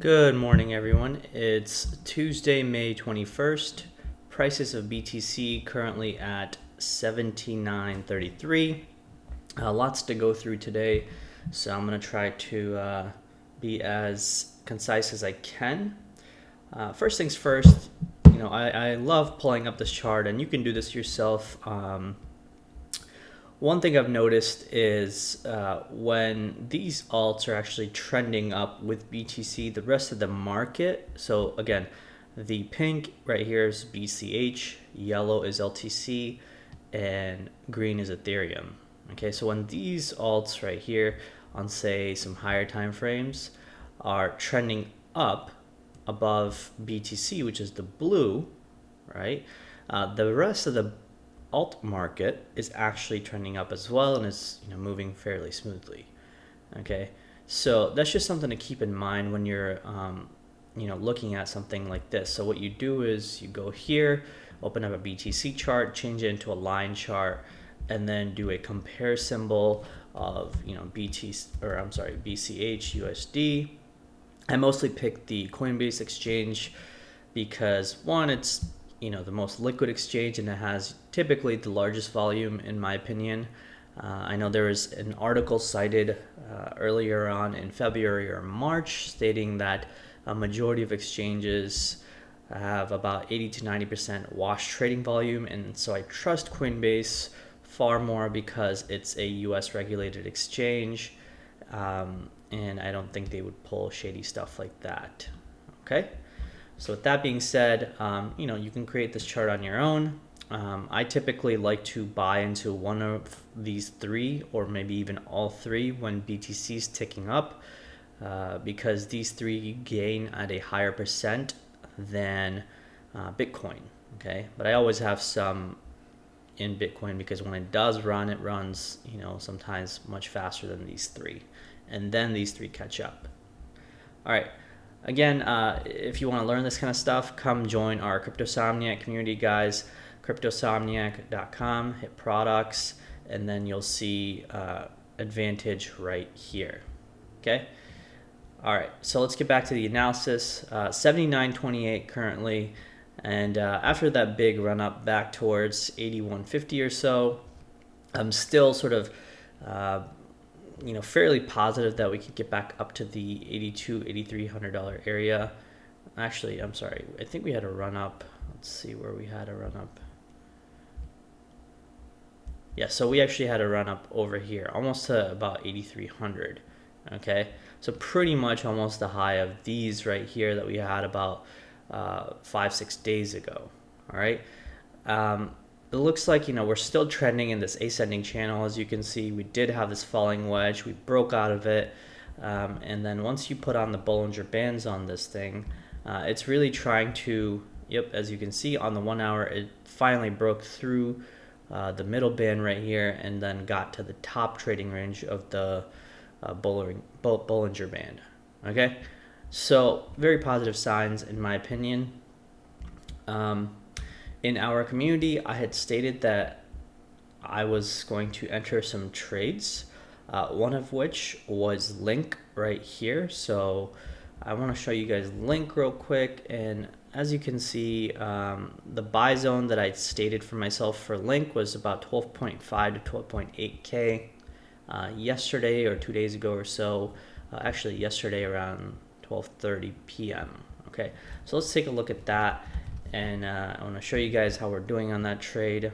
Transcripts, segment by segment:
Good morning, everyone. It's Tuesday, May 21st. Prices of BTC currently at 79.33. Lots to go through today, so I'm going to try to be as concise as I can. First things first, I love pulling up this chart, and you can do this yourself. One thing I've noticed is when these alts are actually trending up with BTC, the rest of the market, so again, the pink right here is BCH, yellow is LTC, and green is Ethereum. Okay, so when these alts right here on, say, some higher time frames are trending up above BTC, which is the blue, right? The rest of the alt market is actually trending up as well and is moving fairly smoothly. Okay, so that's just something to keep in mind when you're looking at something like this. So what you do is you go here, open up a BTC chart, change it into a line chart, and then do a compare symbol of BCH USD. I mostly pick the Coinbase exchange because one, it's the most liquid exchange, and it has typically the largest volume, in my opinion. I know there was an article cited earlier on in February or March stating that a majority of exchanges have about 80 to 90% wash trading volume, and so I trust Coinbase far more because it's a US regulated exchange, and I don't think they would pull shady stuff like that. Okay. So with that being said, you can create this chart on your own. I typically like to buy into one of these three, or maybe even all three, when BTC is ticking up, because these three gain at a higher percent than Bitcoin. Okay, but I always have some in Bitcoin because when it does run, it runs sometimes much faster than these three, and then these three catch up. All right. Again, if you want to learn this kind of stuff, come join our Cryptosomniac community, guys. Cryptosomniac.com, hit products, and then you'll see Advantage right here. Okay? All right, so let's get back to the analysis. 79.28 currently, and after that big run up back towards 81.50 or so, I'm still sort of fairly positive that we could get back up to the $8,200-$8,300 area. Actually, I'm sorry. I think we had a run up. Let's see where we had a run up. Yeah, so we actually had a run up over here, almost to about 8,300. Okay, so pretty much almost the high of these right here that we had about 5-6 days ago. All right. It looks like we're still trending in this ascending channel. As you can see, we did have this falling wedge. We broke out of it, and then once you put on the Bollinger Bands on this thing, it's really trying to, as you can see on the 1 hour, it finally broke through the middle band right here and then got to the top trading range of the Bollinger Band. Okay, so very positive signs in my opinion. In our community, I had stated that I was going to enter some trades, one of which was Link right here. So I want to show you guys Link real quick. And as you can see, the buy zone that I stated for myself for Link was about 12.5 to 12.8K yesterday or 2 days ago or so. Actually, yesterday around 12:30 p.m. Okay, so let's take a look at that. And I want to show you guys how we're doing on that trade.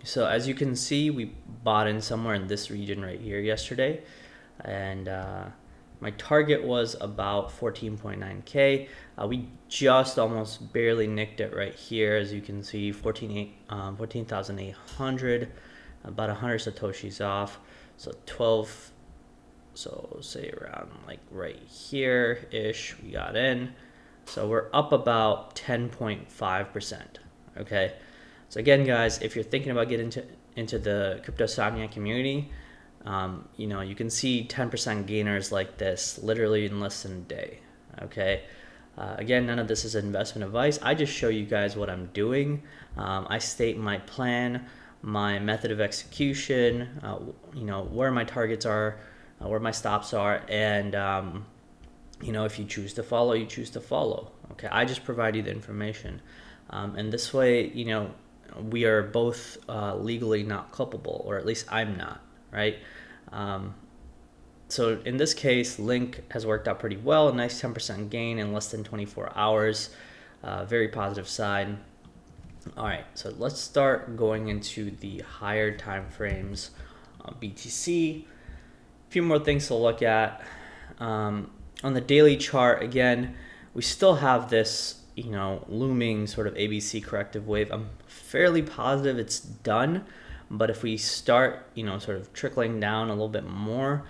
So as you can see, we bought in somewhere in this region right here yesterday. And my target was about 14.9K. We just almost barely nicked it right here. As you can see, 14,800, about 100 Satoshis off. So 12, so say around like right here-ish we got in. So we're up about 10.5%. Okay. So again, guys, if you're thinking about getting into the Cryptosomniac community, you can see 10% gainers like this literally in less than a day. Okay. Again, none of this is investment advice. I just show you guys what I'm doing. I state my plan, my method of execution, where my targets are, where my stops are, and if you choose to follow, you choose to follow. Okay, I just provide you the information, and this way, we are both legally not culpable, or at least I'm not, right? So in this case, Link has worked out pretty well. A nice 10% gain in less than 24 hours. Very positive side. All right, so let's start going into the higher time frames on BTC. A few more things to look at. On the daily chart, again, we still have this, looming sort of ABC corrective wave. I'm fairly positive it's done, but if we start, sort of trickling down a little bit more,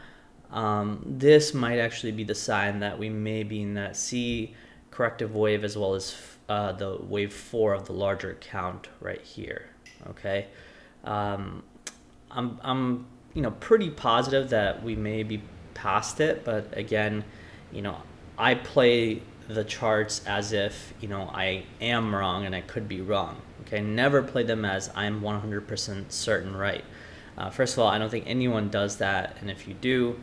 this might actually be the sign that we may be in that C corrective wave, as well as the wave 4 of the larger count right here. Okay, I'm pretty positive that we may be past it, but again, I play the charts as if I am wrong and I could be wrong. Okay, never play them as I'm 100% certain right. First of all, I don't think anyone does that, and if you do,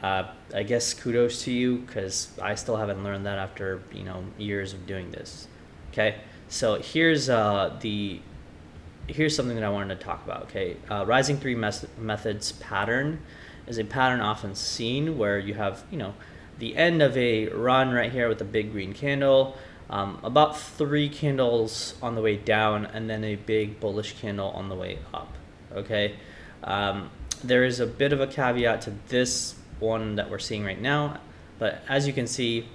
I guess kudos to you, because I still haven't learned that after years of doing this. Okay, so here's something that I wanted to talk about. Okay, rising three methods pattern is a pattern often seen where you have the end of a run right here with a big green candle, about 3 candles on the way down, and then a big bullish candle on the way up. Okay, there is a bit of a caveat to this one that we're seeing right now, but as you can see,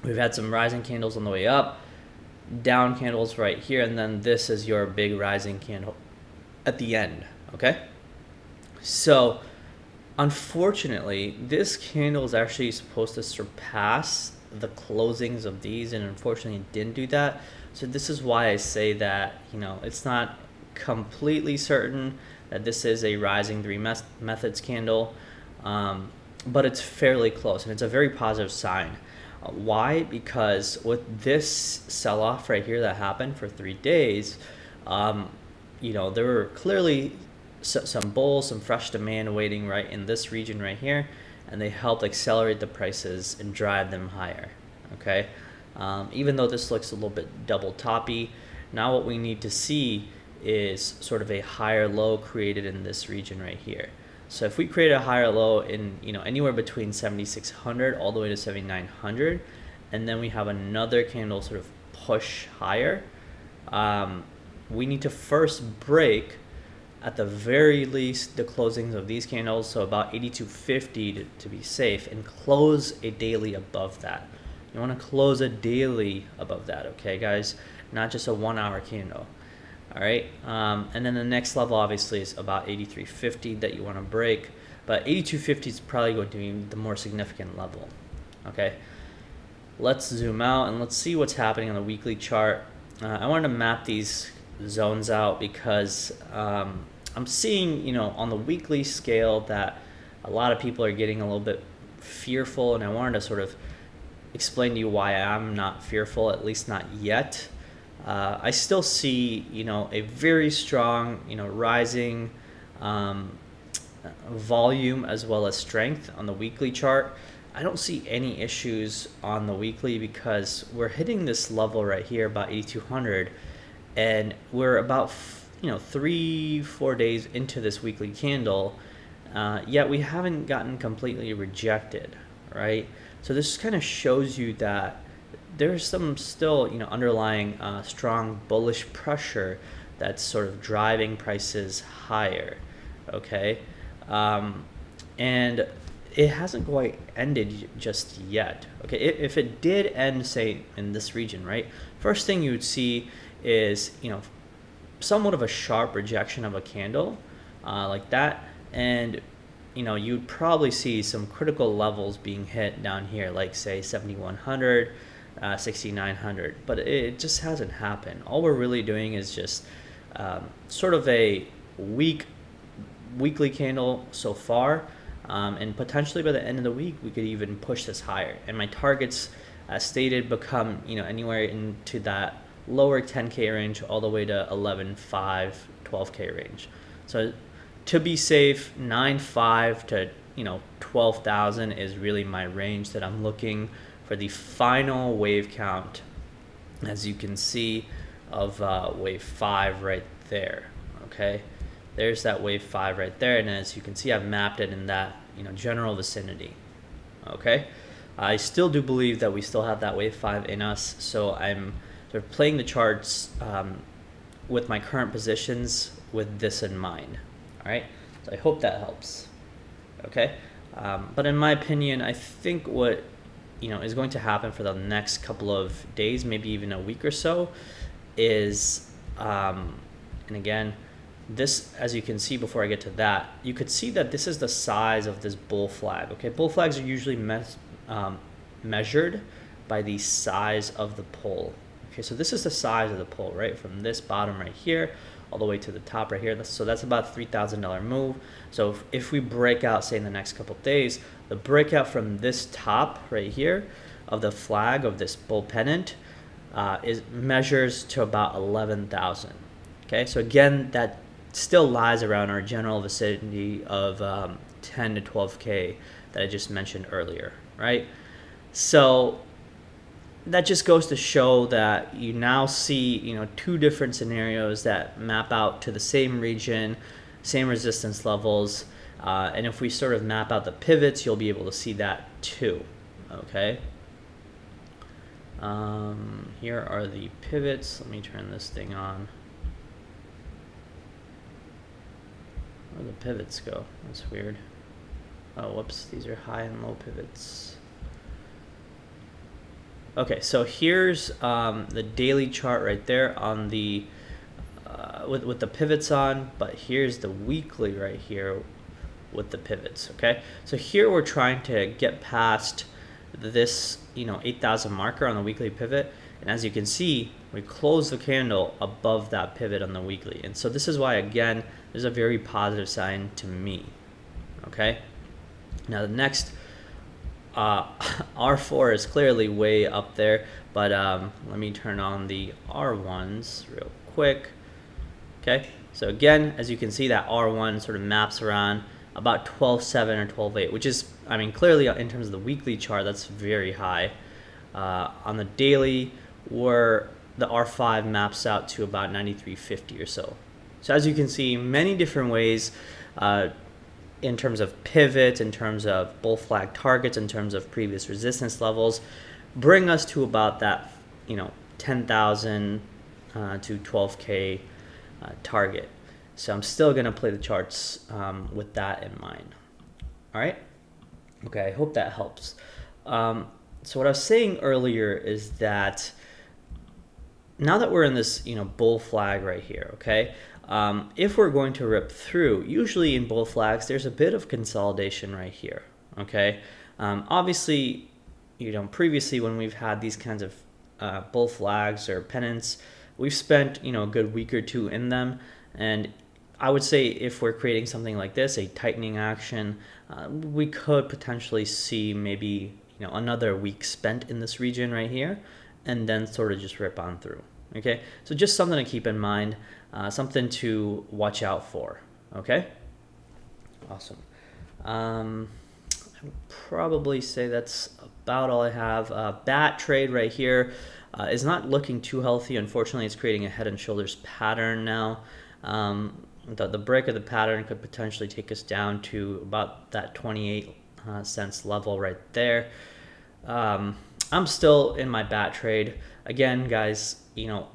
we've had some rising candles on the way up, down candles right here, and then this is your big rising candle at the end. Okay, so unfortunately, this candle is actually supposed to surpass the closings of these, and unfortunately it didn't do that. So this is why I say that it's not completely certain that this is a rising three methods candle, but it's fairly close, and it's a very positive sign. Why? Because with this sell-off right here that happened for 3 days, there were clearly some bulls, some fresh demand waiting right in this region right here, and they helped accelerate the prices and drive them higher. Okay, even though this looks a little bit double toppy, now what we need to see is sort of a higher low created in this region right here. So if we create a higher low in anywhere between 7,600 all the way to 7,900, and then we have another candle sort of push higher, we need to first break at the very least the closings of these candles, so about 8,250 to be safe, and close a daily above that. You want to close a daily above that, okay guys, not just a 1 hour candle. All right, and then the next level obviously is about 8,350 that you want to break, but 8,250 is probably going to be the more significant level. Okay, let's zoom out and let's see what's happening on the weekly chart. I wanted to map these zones out because I'm seeing on the weekly scale that a lot of people are getting a little bit fearful, and I wanted to sort of explain to you why I'm not fearful, at least not yet. I still see, a very strong, rising volume as well as strength on the weekly chart. I don't see any issues on the weekly because we're hitting this level right here, about 8,200, and we're about 3-4 days into this weekly candle, yet we haven't gotten completely rejected, right? So this kind of shows you that there's some still underlying strong bullish pressure that's sort of driving prices higher. Okay, and it hasn't quite ended just yet. Okay, if it did end, say, in this region, right, first thing you would see is somewhat of a sharp rejection of a candle like that, and you'd probably see some critical levels being hit down here, like say 7,100, 6,900, but it just hasn't happened. All we're really doing is just sort of a weekly candle so far, and potentially by the end of the week we could even push this higher, and my targets, as stated, become anywhere into that lower 10k range all the way to 11.5, 12k range. So to be safe, 9.5 to 12,000 is really my range that I'm looking for the final wave count, as you can see, of wave 5 right there. Okay, there's that wave 5 right there, and as you can see, I've mapped it in that general vicinity. Okay, I still do believe that we still have that wave 5 in us, so I'm sort of playing the charts with my current positions with this in mind. All right, so I hope that helps. Okay, but in my opinion, I think what is going to happen for the next couple of days, maybe even a week or so, is and again, this, as you can see, before I get to that, you could see that this is the size of this bull flag. Okay, bull flags are usually measured by the size of the pull. Okay, so this is the size of the pull, right, from this bottom right here all the way to the top right here. So that's about $3,000 move. So if we break out, say in the next couple of days, the breakout from this top right here of the flag of this bull pennant measures to about 11,000. Okay, so again, that still lies around our general vicinity of 10 to 12K that I just mentioned earlier, right? So that just goes to show that you now see, two different scenarios that map out to the same region, same resistance levels, and if we sort of map out the pivots, you'll be able to see that too. Okay. Here are the pivots. Let me turn this thing on. Where do the pivots go? That's weird. Oh, whoops. These are high and low pivots. Okay, so here's the daily chart right there on the with the pivots on, but here's the weekly right here with the pivots. Okay, so here we're trying to get past this 8,000 marker on the weekly pivot, and as you can see, we close the candle above that pivot on the weekly, and so this is why, again, this is a very positive sign to me. Okay, now the next R4 is clearly way up there, but let me turn on the R1s real quick. Okay, so again, as you can see, that R1 sort of maps around about 12.7 or 12.8, which is, I mean, clearly in terms of the weekly chart, that's very high. On the daily, where the R5 maps out to about 93.50 or so. So as you can see, many different ways in terms of pivots, in terms of bull flag targets, in terms of previous resistance levels, bring us to about that 10,000 to 12K target. So I'm still going to play the charts with that in mind. All right. Okay, I hope that helps. So what I was saying earlier is that now that we're in this bull flag right here, okay, if we're going to rip through, usually in bull flags, there's a bit of consolidation right here, okay? Obviously, previously when we've had these kinds of bull flags or pennants, we've spent, a good week or two in them, and I would say if we're creating something like this, a tightening action, we could potentially see maybe, another week spent in this region right here, and then sort of just rip on through. Okay, so just something to keep in mind, something to watch out for. Okay, awesome. I would probably say that's about all I have. Bat trade right here is not looking too healthy. Unfortunately, it's creating a head and shoulders pattern now. The break of the pattern could potentially take us down to about that 28 cents level right there. I'm still in my bat trade. Again, guys,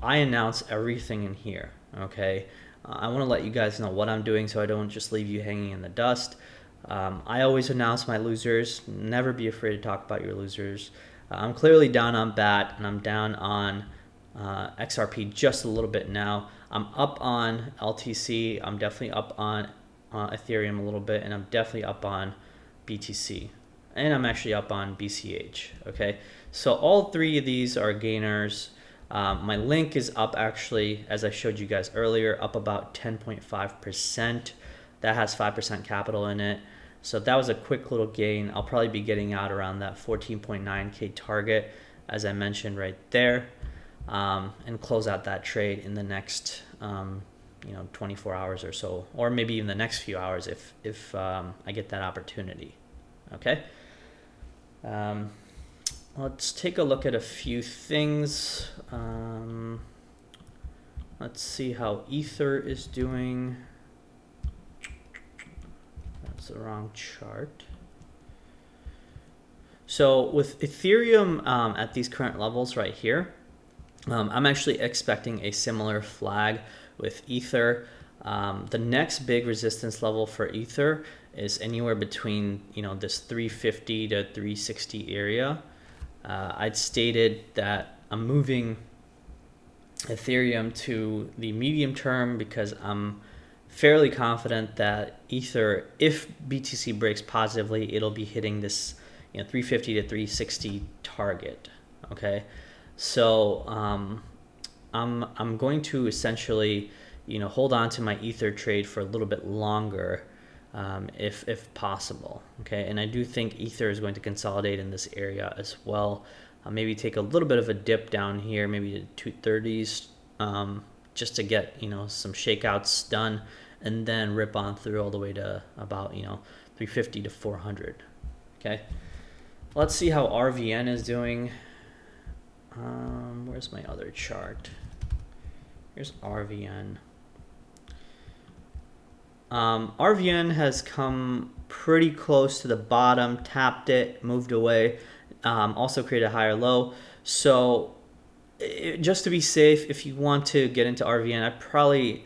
I announce everything in here, okay? I want to let you guys know what I'm doing so I don't just leave you hanging in the dust. I always announce my losers. Never be afraid to talk about your losers. I'm clearly down on BAT, and I'm down on XRP just a little bit now. I'm up on LTC. I'm definitely up on Ethereum a little bit, and I'm definitely up on BTC. And I'm actually up on BCH, okay? So all three of these are gainers. My link is up actually, as I showed you guys earlier, up about 10.5%. That has 5% capital in it. So that was a quick little gain. I'll probably be getting out around that 14.9K target, as I mentioned right there, and close out that trade in the next 24 hours or so, or maybe even the next few hours if I get that opportunity. Okay. Let's take a look at a few things. Let's see how Ether is doing. That's the wrong chart. So with Ethereum at these current levels right here, I'm actually expecting a similar flag with Ether. The next big resistance level for Ether is anywhere between this 350 to 360 area. I'd stated that I'm moving Ethereum to the medium term because I'm fairly confident that Ether, if BTC breaks positively, it'll be hitting this 350 to 360 target. Okay, so I'm going to essentially hold on to my Ether trade for a little bit longer, if possible. Okay, and I do think Ether is going to consolidate in this area as well. Maybe take a little bit of a dip down here, maybe to 230s, just to get some shakeouts done, and then rip on through all the way to about 350 to 400. Okay, let's see how RVN is doing. Where's my other chart? Here's RVN. RVN has come pretty close to the bottom, tapped it, moved away, also created a higher low. So just to be safe, if you want to get into RVN, I'd probably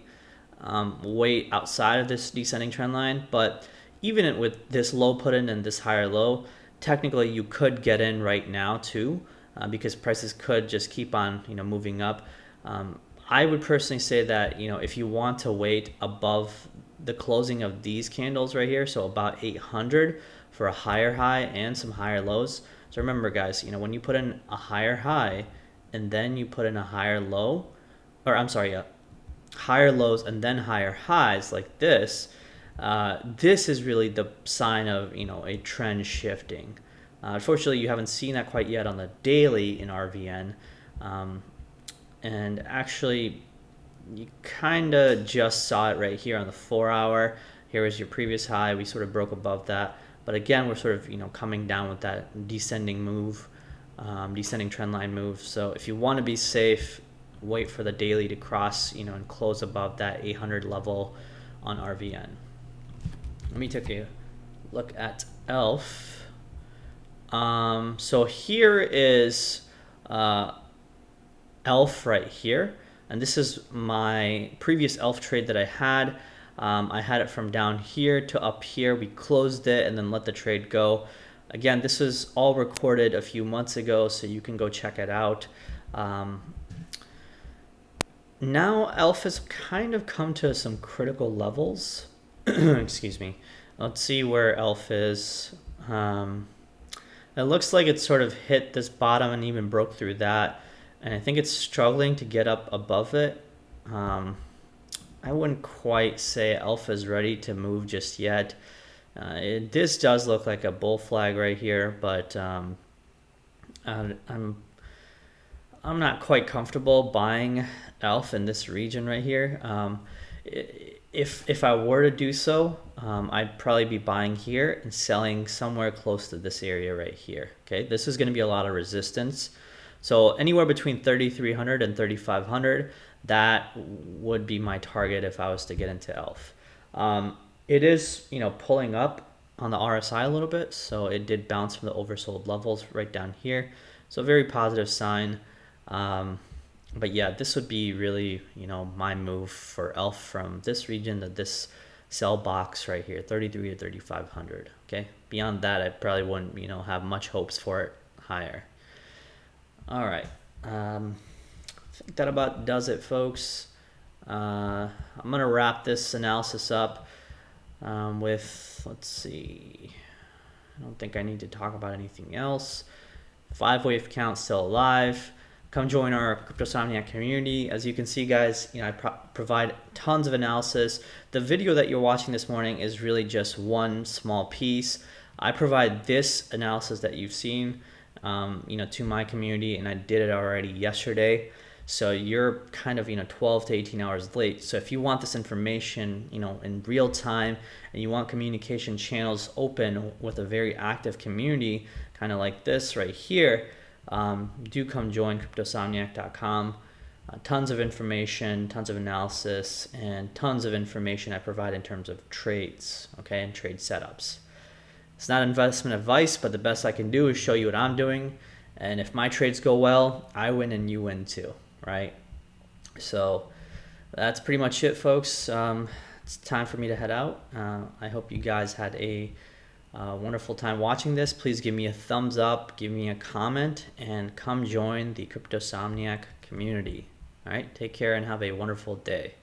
wait outside of this descending trend line. But even with this low put in and this higher low, technically you could get in right now too, because prices could just keep on moving up. I would personally say that if you want to wait above the closing of these candles right here, so about 800 for a higher high and some higher lows. So remember guys, when you put in a higher high and then you put in a higher low, or I'm sorry, higher lows and then higher highs like this, this is really the sign of a trend shifting. Unfortunately, you haven't seen that quite yet on the daily in RVN, and actually you kind of just saw it right here on the 4 hour. Here was your previous high. We sort of broke above that, but again we're sort of coming down with that descending move, descending trend line move. So if you want to be safe, wait for the daily to cross and close above that 800 level on RVN. Let me take a look at ELF. So here is ELF right here, and this is my previous ELF trade that I had. I had it from down here to up here. We closed it and then let the trade go. Again, this was all recorded a few months ago, so you can go check it out. Now ELF has kind of come to some critical levels. Excuse me. Let's see where ELF is. It looks like it sort of hit this bottom and even broke through that, and I think it's struggling to get up above it. I wouldn't quite say ELF is ready to move just yet. This does look like a bull flag right here, but I'm not quite comfortable buying ELF in this region right here. If I were to do so, I'd probably be buying here and selling somewhere close to this area right here. Okay, this is going to be a lot of resistance. So anywhere between 3,300 and 3,500, that would be my target if I was to get into ELF. It is, pulling up on the RSI a little bit, so it did bounce from the oversold levels right down here. So very positive sign. But yeah, this would be really, my move for ELF from this region to this sell box right here, 33 to 3,500. Okay, beyond that, I probably wouldn't, have much hopes for it higher. All right, I think that about does it, folks. I'm gonna wrap this analysis up with, let's see, I don't think I need to talk about anything else. 5-wave count still alive. Come join our Cryptosomniac community. As you can see, guys, I provide tons of analysis. The video that you're watching this morning is really just one small piece. I provide this analysis that you've seen, to my community, and I did it already yesterday. So you're kind of, 12 to 18 hours late. So if you want this information, in real time, and you want communication channels open with a very active community, kind of like this right here, do come join cryptosomniac.com. Tons of information, tons of analysis, and tons of information I provide in terms of trades, okay, and trade setups. It's not investment advice, but the best I can do is show you what I'm doing. And if my trades go well, I win and you win too, right? So that's pretty much it, folks. It's time for me to head out. I hope you guys had a wonderful time watching this. Please give me a thumbs up, give me a comment, and come join the Cryptosomniac community. All right, take care and have a wonderful day.